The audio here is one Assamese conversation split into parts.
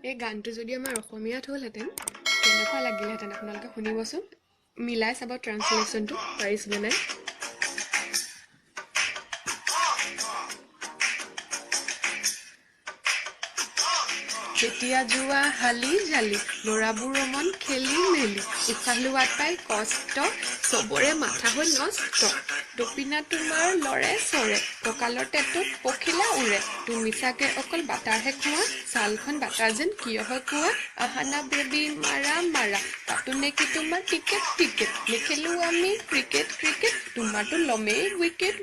এই গানটো যদি আমাৰ অসমীয়াত হ'লহেঁতেন কেনেকুৱা লাগিলহেঁতেন আপোনালোকে শুনিবচোন মিলাই চাব ট্ৰান্সলেশ্যনটো পাৰিছিলে নাই যেতিয়া যোৱা হালি জালি ল'ৰাবোৰ মন খেলি মেলি উশাহ লোৱাত পাই কষ্ট চবৰে মাথা হৈ নষ্ট দপিনা তোমাৰ লৰে চৰে কঁকালৰ টেটুত পখিলা উৰে তুমি চাগে অকল বাটাৰহে খোৱা ছালখন বাটাৰ যেন কিয় হয় কোৱা আহানা বেবী মাৰা মাৰা তাতো নেকি তোমাৰ টিকেট নেখেলো আমি ক্ৰিকেট তোমাৰতো লমেই উইকেট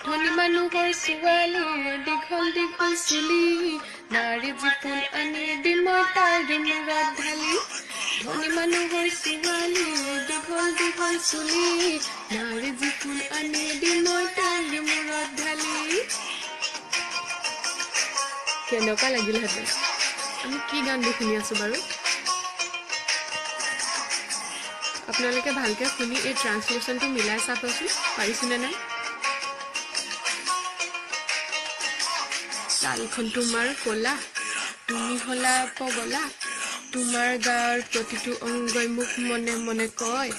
ধনী মানুহৰ ছোৱালী দীঘল চুলি নাৰী জীপুল আনি দিম তাৰ মূৰত ঢালি ধনী মানুহৰ ছোৱালী দীঘল চুলি নাৰী জীপুল আনি দিম তাৰ মূৰত ঢালি কেনেকুৱা লাগিলহেঁতেন আমি কি গানটো শুনি আছো বাৰু আপোনালোকে ভালকে শুনি এই ট্ৰান্সলেশ্যনটো মিলাই চাবচোন পাৰিছেনে নাই ছালখন তোমাৰ ক'লা তুমি হলা পগলা তোমাৰ গাৰ প্ৰতিটো অংগই মোক মনে মনে কয়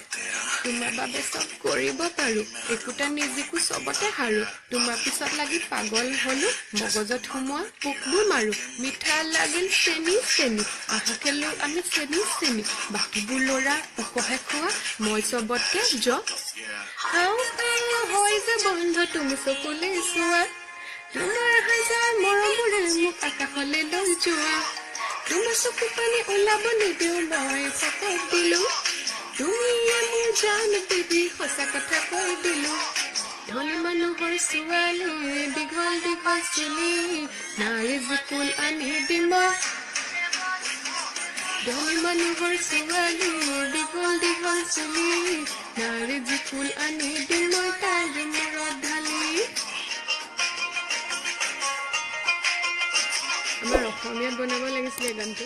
তোমাৰ বাবে চব কৰিব পাৰো একোটা নিজকো চবতে হাৰো তোমাৰ পিছত লাগি পাগল হলো মগজত সোমোৱা পোকবোৰ মাৰো মিঠা লাগিল চেনি আহাকেলো আমি চেনি বাকীবোৰ ল'ৰা উপহে খোৱা মই চবতকে হয় যে বন্ধ তুমি চকুলে চোৱা তোমাৰ হাজাৰ মৰমৰে মোক আকাশলে লৈ যোৱা তোমাৰ চকু পানী ওলাব নিদিওঁ মই চকত দিলো তুমিয়ে মোৰ জান বেবী সঁচা কথা কৈ দিলো ধনী মানুহৰ ছোৱালী দীঘল চুলি নাৰী জীপুল আনি দিম ধনী মানুহৰ ছোৱালী দীঘল চুলি নাৰী জীপুল আনি দিম তাৰ মূৰত ঢালি আমাৰ অসমীয়াত বনাব লাগিছিলে গানটো